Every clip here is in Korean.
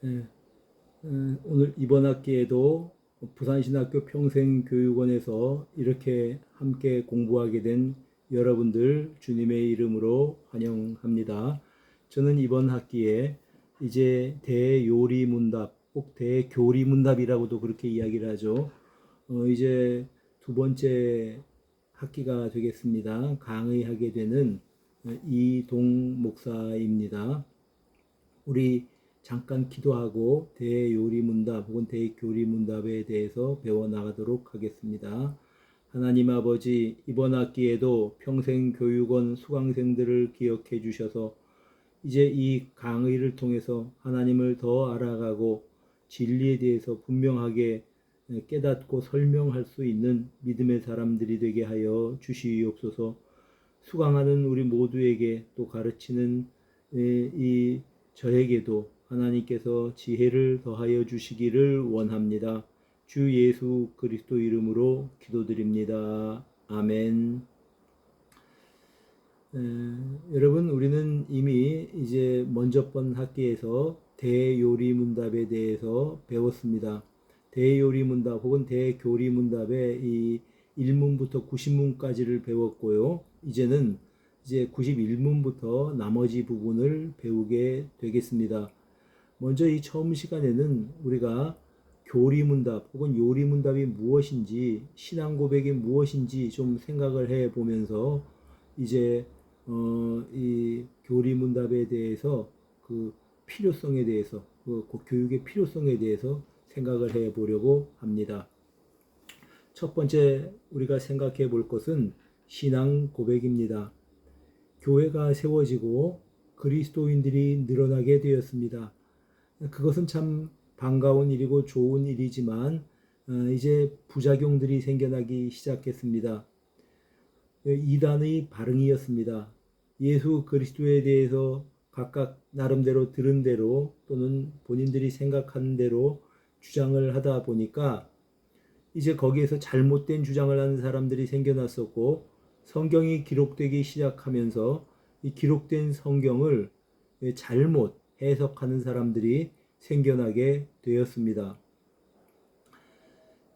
예, 오늘 이번 학기에도 부산신학교 평생교육원에서 이렇게 함께 공부하게 된 여러분들 주님의 이름으로 환영합니다. 저는 이번 학기에 이제 대요리문답, 꼭 대교리문답이라고도 그렇게 이야기를 하죠. 이제 두 번째 학기가 되겠습니다. 강의하게 되는 이동 목사입니다. 우리 잠깐 기도하고 대요리문답 혹은 대교리문답에 대해서 배워나가도록 하겠습니다. 하나님 아버지, 이번 학기에도 평생교육원 수강생들을 기억해 주셔서 이제 이 강의를 통해서 하나님을 더 알아가고 진리에 대해서 분명하게 깨닫고 설명할 수 있는 믿음의 사람들이 되게 하여 주시옵소서. 수강하는 우리 모두에게 또 가르치는 이 저에게도 하나님께서 지혜를 더하여 주시기를 원합니다. 주 예수 그리스도 이름으로 기도드립니다. 아멘. 여러분, 우리는 이미 이제 먼저 번 학기에서 대요리문답에 대해서 배웠습니다. 대요리문답 혹은 대교리문답의 이 1문부터 90문까지를 배웠고요. 이제는 이제 91문부터 나머지 부분을 배우게 되겠습니다. 먼저 이 처음 시간에는 우리가 교리문답 혹은 요리문답이 무엇인지, 신앙 고백이 무엇인지 좀 생각을 해 보면서 이제 이 교리문답에 대해서 그 필요성에 대해서, 그 교육의 필요성에 대해서 생각을 해 보려고 합니다. 첫 번째 우리가 생각해 볼 것은 신앙 고백입니다. 교회가 세워지고 그리스도인들이 늘어나게 되었습니다. 그것은 참 반가운 일이고 좋은 일이지만 이제 부작용들이 생겨나기 시작했습니다. 이단의 발응이었습니다. 예수 그리스도에 대해서 각각 나름대로 들은 대로 또는 본인들이 생각하는 대로 주장을 하다 보니까 이제 거기에서 잘못된 주장을 하는 사람들이 생겨났었고, 성경이 기록되기 시작하면서 이 기록된 성경을 잘못 해석하는 사람들이 생겨나게 되었습니다.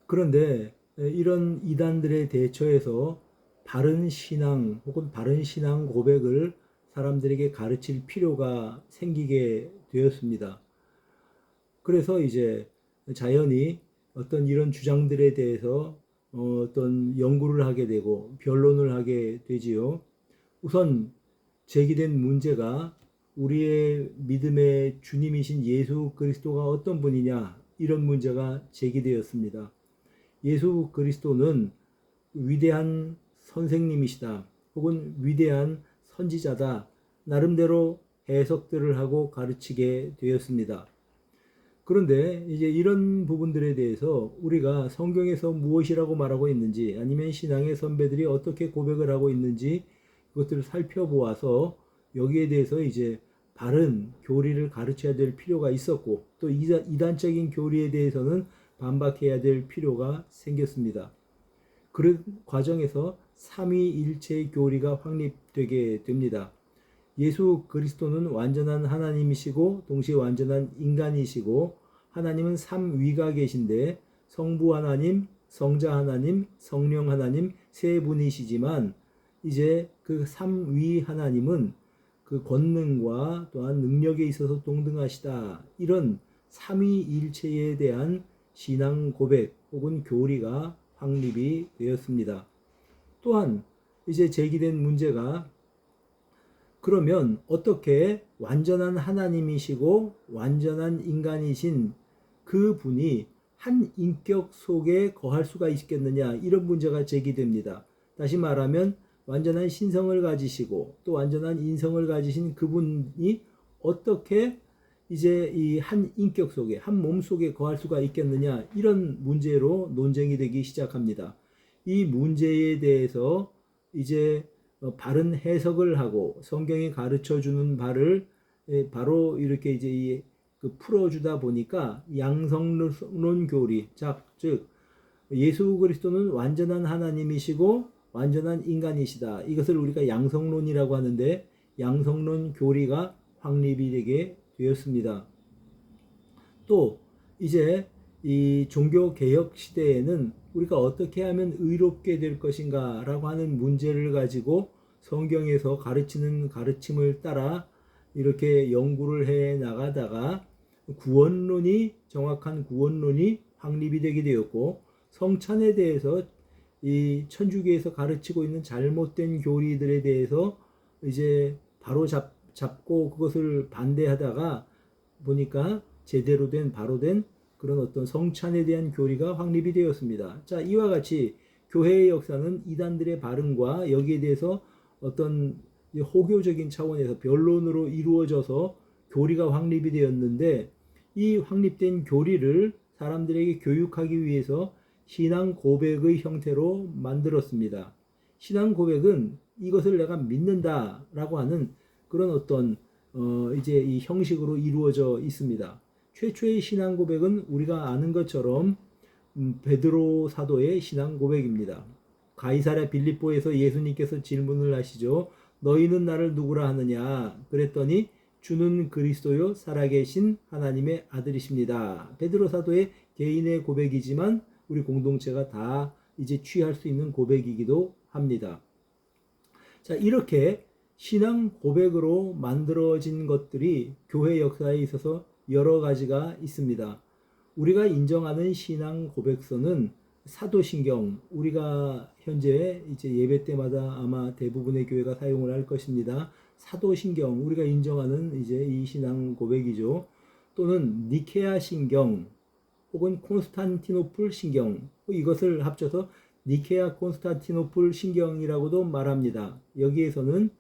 그런데 이런 이단들에 대처해서 바른 신앙 혹은 바른 신앙 고백을 사람들에게 가르칠 필요가 생기게 되었습니다. 그래서 이제 자연히 어떤 이런 주장들에 대해서 어떤 연구를 하게 되고 변론을 하게 되지요. 우선 제기된 문제가 우리의 믿음의 주님이신 예수 그리스도가 어떤 분이냐, 이런 문제가 제기되었습니다. 예수 그리스도는 위대한 선생님이시다 혹은 위대한 선지자다, 나름대로 해석들을 하고 가르치게 되었습니다. 그런데 이제 이런 부분들에 대해서 우리가 성경에서 무엇이라고 말하고 있는지, 아니면 신앙의 선배들이 어떻게 고백을 하고 있는지, 그것들을 살펴보아서 여기에 대해서 이제 바른 교리를 가르쳐야 될 필요가 있었고, 또 이단적인 교리에 대해서는 반박해야 될 필요가 생겼습니다. 그런 과정에서 삼위일체 교리가 확립되게 됩니다. 예수 그리스도는 완전한 하나님이시고 동시에 완전한 인간이시고, 하나님은 삼위가 계신데 성부 하나님, 성자 하나님, 성령 하나님 세 분이시지만, 이제 그 삼위 하나님은 그 권능과 또한 능력에 있어서 동등하시다, 이런 삼위일체에 대한 신앙 고백 혹은 교리가 확립이 되었습니다. 또한 이제 제기된 문제가, 그러면 어떻게 완전한 하나님이시고 완전한 인간이신 그 분이 한 인격 속에 거할 수가 있겠느냐, 이런 문제가 제기됩니다. 다시 말하면 완전한 신성을 가지시고 또 완전한 인성을 가지신 그분이 어떻게 이제 이 한 인격 속에, 한 몸 속에 거할 수가 있겠느냐, 이런 문제로 논쟁이 되기 시작합니다. 이 문제에 대해서 이제 바른 해석을 하고 성경이 가르쳐 주는 바를 바로 이렇게 이제 풀어주다 보니까 양성론 교리, 즉 예수 그리스도는 완전한 하나님이시고 완전한 인간이시다, 이것을 우리가 양성론이라고 하는데, 양성론 교리가 확립이 되게 되었습니다. 또 이제 이 종교 개혁 시대에는 우리가 어떻게 하면 의롭게 될 것인가 라고 하는 문제를 가지고 성경에서 가르치는 가르침을 따라 이렇게 연구를 해 나가다가 정확한 구원론이 확립이 되게 되었고, 성찬에 대해서 이 천주교에서 가르치고 있는 잘못된 교리들에 대해서 이제 바로 잡고 그것을 반대하다가 보니까 제대로 된 바로 된 그런 어떤 성찬에 대한 교리가 확립이 되었습니다. 자, 이와 같이 교회의 역사는 이단들의 발응과 여기에 대해서 어떤 호교적인 차원에서 변론으로 이루어져서 교리가 확립이 되었는데, 이 확립된 교리를 사람들에게 교육하기 위해서 신앙 고백의 형태로 만들었습니다. 신앙 고백은 이것을 내가 믿는다라고 하는 그런 어떤 이제 이 형식으로 이루어져 있습니다. 최초의 신앙 고백은 우리가 아는 것처럼 베드로 사도의 신앙 고백입니다. 가이사랴 빌립보에서 예수님께서 질문을 하시죠. 너희는 나를 누구라 하느냐? 그랬더니 주는 그리스도요 살아계신 하나님의 아들이십니다. 베드로 사도의 개인의 고백이지만 우리 공동체가 다 이제 취할 수 있는 고백이기도 합니다. 자, 이렇게 신앙 고백으로 만들어진 것들이 교회 역사에 있어서 여러 가지가 있습니다. 우리가 인정하는 신앙 고백서는 사도신경, 우리가 현재 이제 예배 때마다 아마 대부분의 교회가 사용을 할 것입니다. 사도신경, 우리가 인정하는 이제 이 신앙 고백이죠. 또는 니케아 신경, 혹은 콘스탄티노플 신경, 이것을 합쳐서 니케아 콘스탄티노플 신경이라고도 말합니다. 여기에서는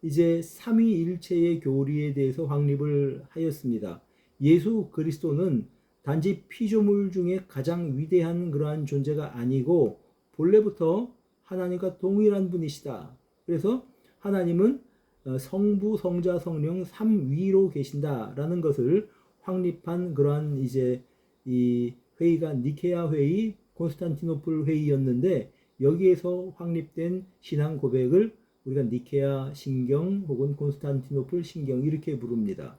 이제 삼위일체의 교리에 대해서 확립을 하였습니다. 예수 그리스도는 단지 피조물 중에 가장 위대한 그러한 존재가 아니고 본래부터 하나님과 동일한 분이시다. 그래서 하나님은 성부, 성자, 성령 삼위로 계신다라는 것을 확립한 그러한 이제 이 회의가 니케아 회의, 콘스탄티노플 회의였는데, 여기에서 확립된 신앙 고백을 우리가 니케아 신경 혹은 콘스탄티노플 신경 이렇게 부릅니다.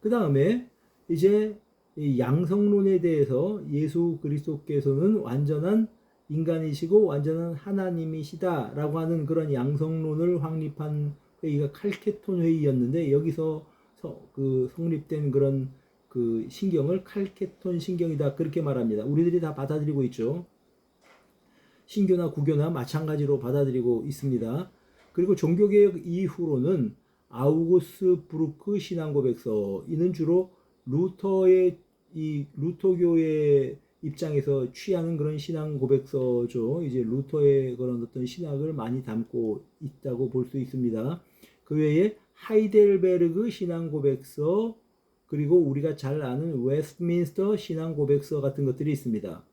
그 다음에 이제 이 양성론에 대해서 예수 그리스도께서는 완전한 인간이시고 완전한 하나님이시다라고 하는 그런 양성론을 확립한 회의가 칼케톤 회의였는데, 여기서 성립된 그런 그 신경을 칼케톤 신경이다 그렇게 말합니다. 우리들이 다 받아들이고 있죠. 신교나 구교나 마찬가지로 받아들이고 있습니다. 그리고 종교개혁 이후로는 아우구스 부르크 신앙고백서, 이는 주로 루터교의 입장에서 취하는 그런 신앙고백서죠. 이제 루터의 그런 어떤 신학을 많이 담고 있다고 볼 수 있습니다. 그 외에 하이델베르그 신앙고백서, 그리고 우리가 잘 아는 웨스트민스터 신앙고백서 같은 것들이 있습니다.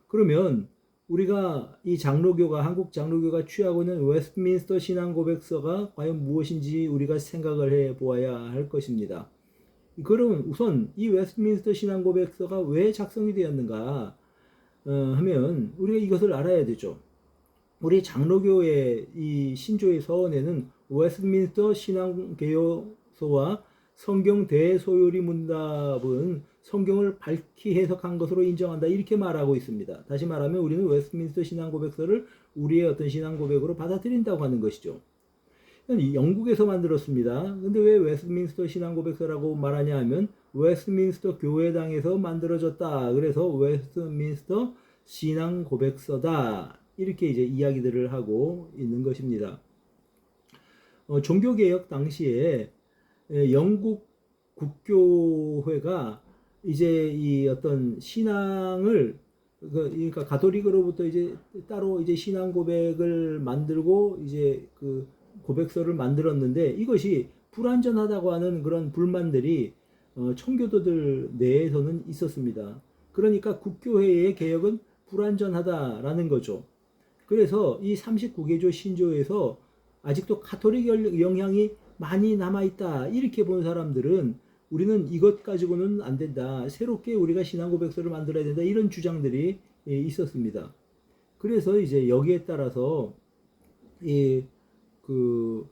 그러면 우리가 이 한국 장로교가 취하고 있는 웨스트민스터 신앙고백서가 과연 무엇인지 우리가 생각을 해 보아야 할 것입니다. 그러면 우선 이 웨스트민스터 신앙고백서가 왜 작성이 되었는가 하면 우리가 이것을 알아야 되죠. 우리 장로교의 이 신조의 서원에는 웨스트민스터 신앙개요서와 성경 대소요리 문답은 성경을 밝히 해석한 것으로 인정한다 이렇게 말하고 있습니다. 다시 말하면 우리는 웨스트민스터 신앙고백서를 우리의 어떤 신앙고백으로 받아들인다고 하는 것이죠. 영국에서 만들었습니다. 근데 왜 웨스트민스터 신앙고백서라고 말하냐 하면 웨스트민스터 교회당에서 만들어졌다. 그래서 웨스트민스터 신앙고백서다. 이렇게 이제 이야기들을 하고 있는 것입니다. 종교개혁 당시에 영국 국교회가 이제 이 어떤 신앙을 그러니까 가톨릭으로부터 이제 따로 이제 신앙 고백을 만들고 이제 그 고백서를 만들었는데, 이것이 불완전하다고 하는 그런 불만들이 청교도들 내에서는 있었습니다. 그러니까 국교회의 개혁은 불완전하다라는 거죠. 그래서 이 39개조 신조에서 아직도 가톨릭 영향이 많이 남아있다 이렇게 본 사람들은 우리는 이것 가지고는 안 된다, 새롭게 우리가 신앙고백서를 만들어야 된다, 이런 주장들이 있었습니다. 그래서 이제 여기에 따라서 그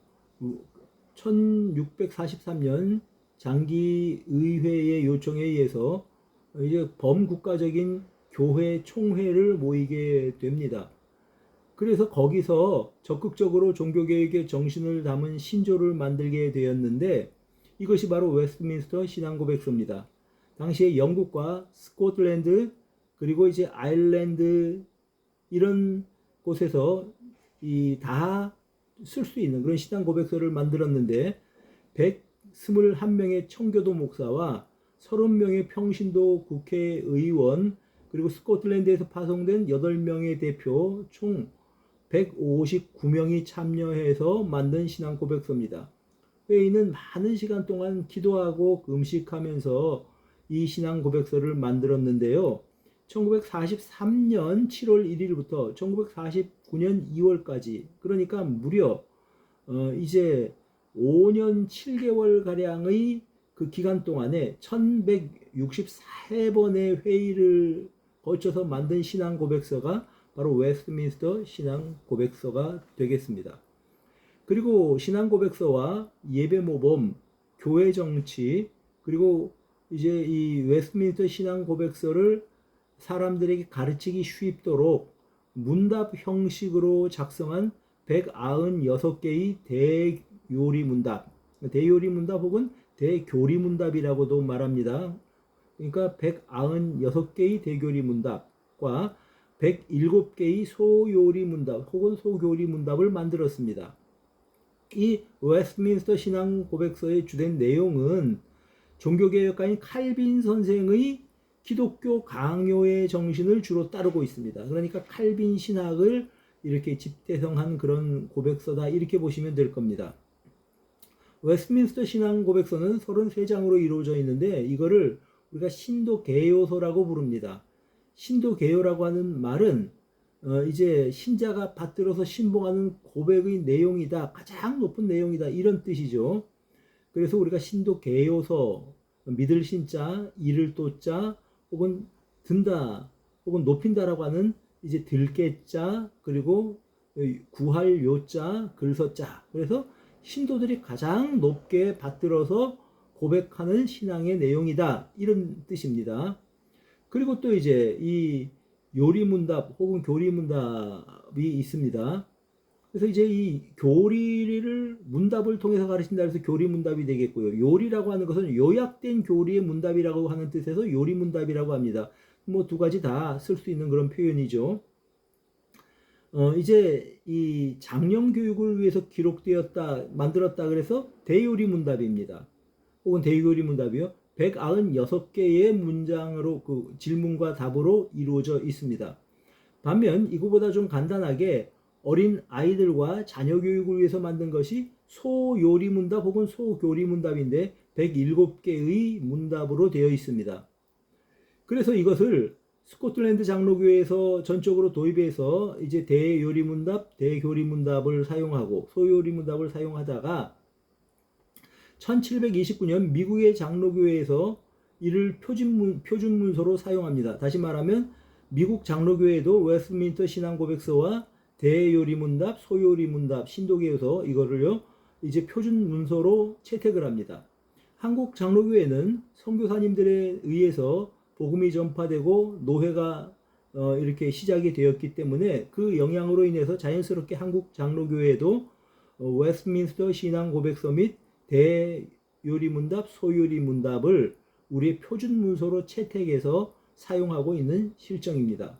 1643년 장기의회의 요청에 의해서 이제 범국가적인 교회 총회를 모이게 됩니다. 그래서 거기서 적극적으로 종교개혁의 정신을 담은 신조를 만들게 되었는데 이것이 바로 웨스트민스터 신앙고백서입니다. 당시에 영국과 스코틀랜드 그리고 이제 아일랜드 이런 곳에서 다 쓸 수 있는 그런 신앙고백서를 만들었는데 121명의 청교도 목사와 30명의 평신도 국회의원 그리고 스코틀랜드에서 파송된 8명의 대표 총 159명이 참여해서 만든 신앙고백서입니다. 회의는 많은 시간 동안 기도하고 금식하면서 이 신앙고백서를 만들었는데요. 1943년 7월 1일부터 1949년 2월까지 그러니까 무려 이제 5년 7개월 가량의 그 기간 동안에 1164번의 회의를 거쳐서 만든 신앙고백서가 바로 웨스트민스터 신앙고백서가 되겠습니다. 그리고 신앙고백서와 예배모범, 교회정치 그리고 이제 이 웨스트민스터 신앙고백서를 사람들에게 가르치기 쉽도록 문답 형식으로 작성한 196개의 대요리문답, 대요리문답 혹은 대교리문답이라고도 말합니다. 그러니까 196개의 대교리문답과 107개의 소요리문답 혹은 소교리문답을 만들었습니다. 이 웨스트민스터 신앙고백서의 주된 내용은 종교개혁가인 칼빈 선생의 기독교 강요의 정신을 주로 따르고 있습니다. 그러니까 칼빈 신학을 이렇게 집대성한 그런 고백서다 이렇게 보시면 될 겁니다. 웨스트민스터 신앙고백서는 33장으로 이루어져 있는데 이거를 우리가 신도개요서라고 부릅니다. 신도개요라고 하는 말은 이제 신자가 받들어서 신봉하는 고백의 내용이다. 가장 높은 내용이다. 이런 뜻이죠. 그래서 우리가 신도개요서, 믿을 신자, 이를 또자, 혹은 든다, 혹은 높인다라고 하는 이제 들깨자, 그리고 구할 요자, 글서자. 그래서 신도들이 가장 높게 받들어서 고백하는 신앙의 내용이다. 이런 뜻입니다. 그리고 또 이제 이 요리문답 혹은 교리문답이 있습니다. 그래서 이제 이 교리를 문답을 통해서 가르친다 해서 교리문답이 되겠고요. 요리라고 하는 것은 요약된 교리의 문답이라고 하는 뜻에서 요리문답이라고 합니다. 뭐 두 가지 다 쓸 수 있는 그런 표현이죠. 이제 이 장령 교육을 위해서 기록되었다, 만들었다 그래서 대요리문답입니다. 혹은 대요리문답이요. 196개의 문장으로 그 질문과 답으로 이루어져 있습니다. 반면 이거보다 좀 간단하게 어린 아이들과 자녀 교육을 위해서 만든 것이 소요리문답 혹은 소교리문답인데 107개의 문답으로 되어 있습니다. 그래서 이것을 스코틀랜드 장로교회에서 전적으로 도입해서 이제 대요리문답, 대교리문답을 사용하고 소요리문답을 사용하다가 1729년 미국의 장로교회에서 이를 표준문서로 사용합니다. 다시 말하면 미국 장로교회도 웨스트민스터 신앙고백서와 대요리문답, 소요리문답, 신도개요서 이거를요 이제 표준문서로 채택을 합니다. 한국 장로교회는 선교사님들에 의해서 복음이 전파되고 노회가 이렇게 시작이 되었기 때문에 그 영향으로 인해서 자연스럽게 한국 장로교회도 웨스트민스터 신앙고백서 및 대요리문답, 소요리문답을 우리의 표준문서로 채택해서 사용하고 있는 실정입니다.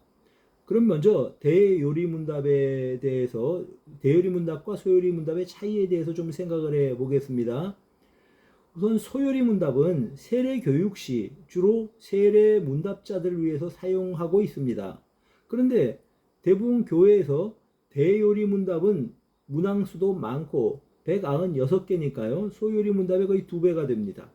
그럼 먼저 대요리문답에 대해서 대요리문답과 소요리문답의 차이에 대해서 좀 생각을 해 보겠습니다. 우선 소요리문답은 세례교육 시 주로 세례문답자들을 위해서 사용하고 있습니다. 그런데 대부분 교회에서 대요리문답은 문항수도 많고 196개니까요. 소요리문답의 거의 2배가 됩니다.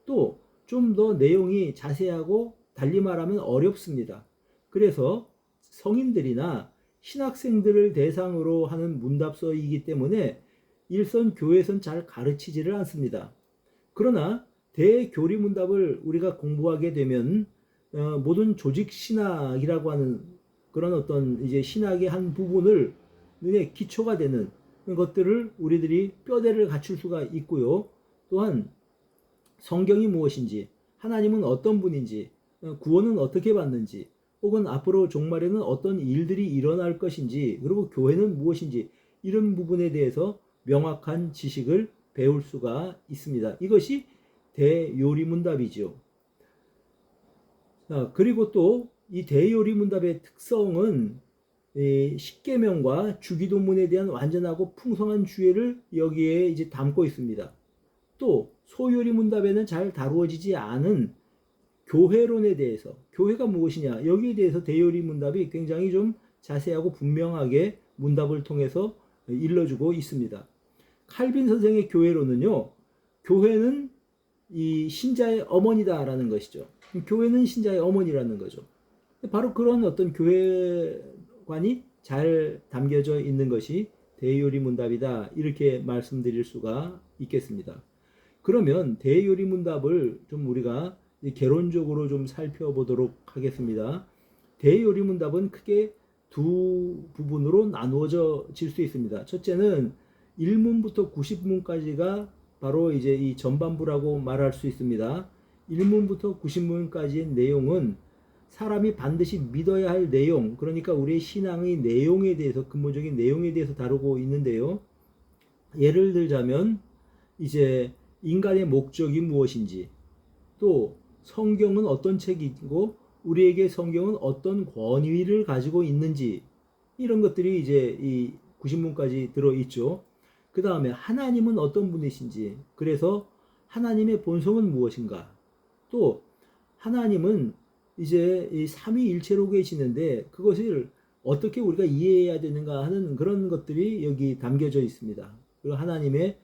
또 좀 더 내용이 자세하고 달리 말하면 어렵습니다. 그래서 성인들이나 신학생들을 대상으로 하는 문답서이기 때문에 일선 교회에선 잘 가르치지를 않습니다. 그러나 대교리문답을 우리가 공부하게 되면 모든 조직 신학이라고 하는 그런 어떤 이제 신학의 한 부분을 눈에 기초가 되는 것들을 우리들이 뼈대를 갖출 수가 있고요. 또한 성경이 무엇인지, 하나님은 어떤 분인지, 구원은 어떻게 받는지, 혹은 앞으로 종말에는 어떤 일들이 일어날 것인지, 그리고 교회는 무엇인지, 이런 부분에 대해서 명확한 지식을 배울 수가 있습니다. 이것이 대요리문답이죠. 그리고 또 이 대요리문답의 특성은 십계명과 주기도문에 대한 완전하고 풍성한 주의를 여기에 이제 담고 있습니다. 또 소요리문답에는 잘 다루어지지 않은 교회론에 대해서, 교회가 무엇이냐, 여기에 대해서 대요리문답이 굉장히 좀 자세하고 분명하게 문답을 통해서 일러주고 있습니다. 칼빈 선생의 교회론은요, 교회는 이 신자의 어머니다라는 것이죠. 교회는 신자의 어머니라는 거죠. 바로 그런 어떤 교회관이 잘 담겨져 있는 것이 대요리문답이다, 이렇게 말씀드릴 수가 있겠습니다. 그러면 대요리문답을 좀 우리가 개론적으로 좀 살펴보도록 하겠습니다. 대요리문답은 크게 두 부분으로 나누어질 수 있습니다. 첫째는 1문부터 90문까지가 바로 이제 이 전반부라고 말할 수 있습니다. 1문부터 90문까지의 내용은 사람이 반드시 믿어야 할 내용, 그러니까 우리의 신앙의 내용에 대해서, 근본적인 내용에 대해서 다루고 있는데요. 예를 들자면 이제 인간의 목적이 무엇인지, 또 성경은 어떤 책이고 우리에게 성경은 어떤 권위를 가지고 있는지, 이런 것들이 이제 이 90문까지 들어있죠. 그 다음에 하나님은 어떤 분이신지, 그래서 하나님의 본성은 무엇인가, 또 하나님은 이제 이 삼위일체로 계시는데 그것을 어떻게 우리가 이해해야 되는가 하는 그런 것들이 여기 담겨져 있습니다. 그리고 하나님의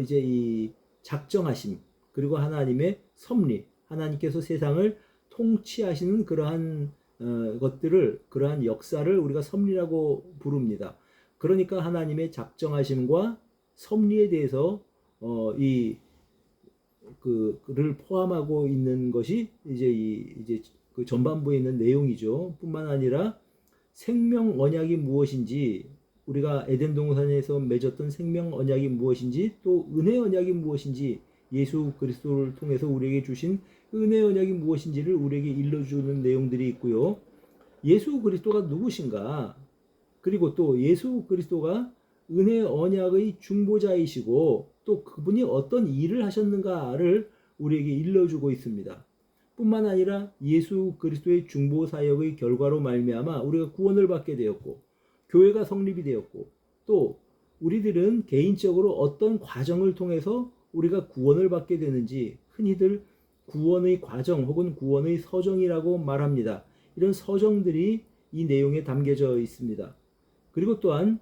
이제 이 작정하심, 그리고 하나님의 섭리, 하나님께서 세상을 통치하시는 그러한 것들을, 그러한 역사를 우리가 섭리라고 부릅니다. 그러니까 하나님의 작정하심과 섭리에 대해서 그를 포함하고 있는 것이 이제 그 전반부에 있는 내용이죠. 뿐만 아니라 생명 언약이 무엇인지, 우리가 에덴 동산에서 맺었던 생명 언약이 무엇인지, 또 은혜 언약이 무엇인지, 예수 그리스도를 통해서 우리에게 주신 은혜 언약이 무엇인지를 우리에게 일러주는 내용들이 있고요. 예수 그리스도가 누구신가, 그리고 또 예수 그리스도가 은혜 언약의 중보자이시고 또 그분이 어떤 일을 하셨는가를 우리에게 일러주고 있습니다. 뿐만 아니라 예수 그리스도의 중보 사역의 결과로 말미암아 우리가 구원을 받게 되었고, 교회가 성립이 되었고, 또 우리들은 개인적으로 어떤 과정을 통해서 우리가 구원을 받게 되는지 흔히들 구원의 과정 혹은 구원의 서정이라고 말합니다. 이런 서정들이 이 내용에 담겨져 있습니다. 그리고 또한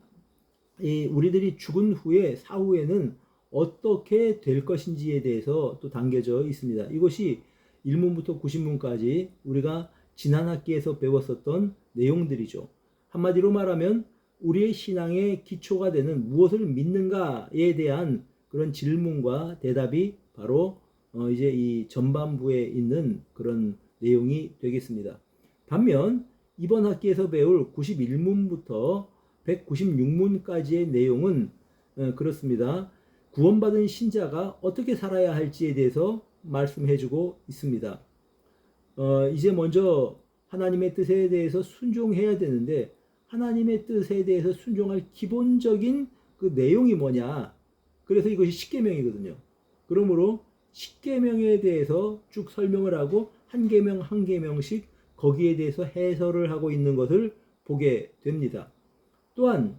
우리들이 죽은 후에 사후에는 어떻게 될 것인지에 대해서 또 담겨져 있습니다. 이것이 1문부터 90문까지 우리가 지난 학기에서 배웠었던 내용들이죠. 한마디로 말하면 우리의 신앙의 기초가 되는 무엇을 믿는가에 대한 그런 질문과 대답이 바로 이제 이 전반부에 있는 그런 내용이 되겠습니다. 반면 이번 학기에서 배울 91문부터 196문까지의 내용은 그렇습니다. 구원받은 신자가 어떻게 살아야 할지에 대해서 말씀해주고 있습니다. 이제 먼저 하나님의 뜻에 대해서 순종해야 되는데, 하나님의 뜻에 대해서 순종할 기본적인 그 내용이 뭐냐, 그래서 이것이 십계명이거든요. 그러므로 십계명에 대해서 쭉 설명을 하고 한 계명 한 계명씩 거기에 대해서 해설을 하고 있는 것을 보게 됩니다. 또한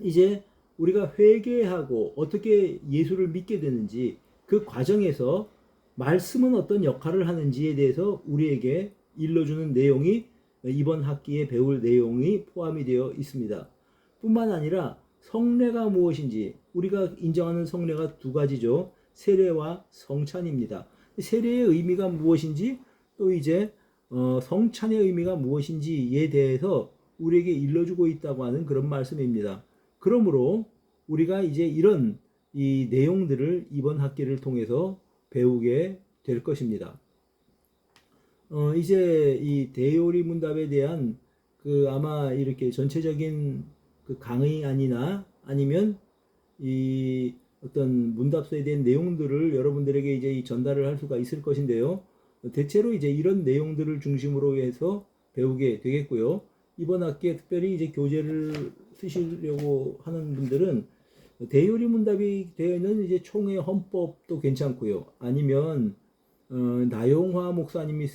이제 우리가 회개하고 어떻게 예수를 믿게 되는지, 그 과정에서 말씀은 어떤 역할을 하는지에 대해서 우리에게 일러주는 내용이 이번 학기에 배울 내용이 포함이 되어 있습니다. 뿐만 아니라 성례가 무엇인지, 우리가 인정하는 성례가 두 가지죠. 세례와 성찬입니다. 세례의 의미가 무엇인지, 또 이제 성찬의 의미가 무엇인지에 대해서 우리에게 일러주고 있다고 하는 그런 말씀입니다. 그러므로 우리가 이제 이런 이 내용들을 이번 학기를 통해서 배우게 될 것입니다. 이제 이 대요리 문답에 대한 그 아마 이렇게 전체적인 그 강의안이나 아니면 이 어떤 문답서에 대한 내용들을 여러분들에게 이제 전달을 할 수가 있을 것인데요. 대체로 이제 이런 내용들을 중심으로 해서 배우게 되겠고요. 이번 학기에 특별히 이제 교재를 쓰시려고 하는 분들은 대요리 문답이 되어 있는 이제 총회 헌법도 괜찮고요. 아니면 나용화 목사님이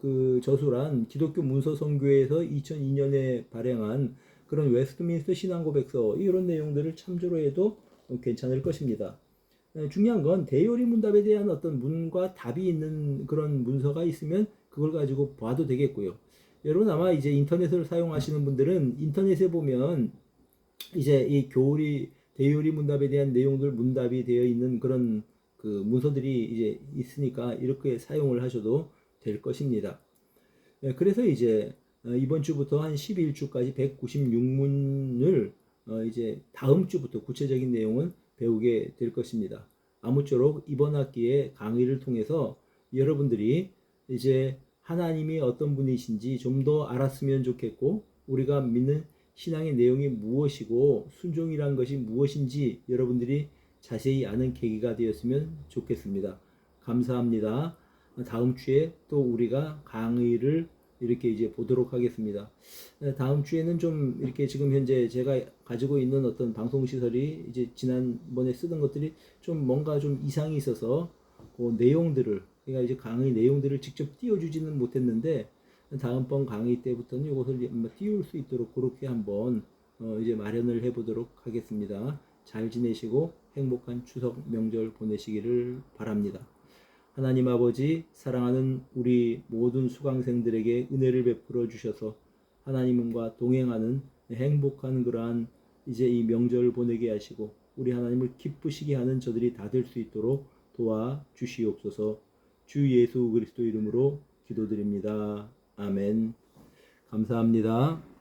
그 저술한 기독교 문서 선교에서 2002년에 발행한 그런 웨스트민스터 신앙고백서 이런 내용들을 참조로 해도 괜찮을 것입니다. 중요한 건 대요리 문답에 대한 어떤 문과 답이 있는 그런 문서가 있으면 그걸 가지고 봐도 되겠고요. 여러분 아마 이제 인터넷을 사용하시는 분들은 인터넷에 보면 이제 이 교리 대요리 문답에 대한 내용들 문답이 되어 있는 그런 그 문서들이 이제 있으니까 이렇게 사용을 하셔도 될 것입니다. 그래서 이제 이번 주부터 한 11주까지 196문을 이제 다음 주부터 구체적인 내용은 배우게 될 것입니다. 아무쪼록 이번 학기에 강의를 통해서 여러분들이 이제 하나님이 어떤 분이신지 좀 더 알았으면 좋겠고 우리가 믿는 신앙의 내용이 무엇이고 순종이란 것이 무엇인지 여러분들이 자세히 아는 계기가 되었으면 좋겠습니다. 감사합니다. 다음 주에 또 우리가 강의를 이렇게 이제 보도록 하겠습니다. 다음 주에는 좀 이렇게 지금 현재 제가 가지고 있는 어떤 방송 시설이 이제 지난번에 쓰던 것들이 좀 뭔가 좀 이상이 있어서 그 내용들을 그러니까 이제 강의 내용들을 직접 띄워주지는 못했는데 다음번 강의 때부터는 이것을 띄울 수 있도록 그렇게 한번 이제 마련을 해보도록 하겠습니다. 잘 지내시고 행복한 추석 명절 보내시기를 바랍니다. 하나님 아버지 사랑하는 우리 모든 수강생들에게 은혜를 베풀어 주셔서 하나님과 동행하는 행복한 그러한 이제 이 명절을 보내게 하시고 우리 하나님을 기쁘시게 하는 저들이 다 될 수 있도록 도와 주시옵소서. 주 예수 그리스도 이름으로 기도드립니다. 아멘. 감사합니다.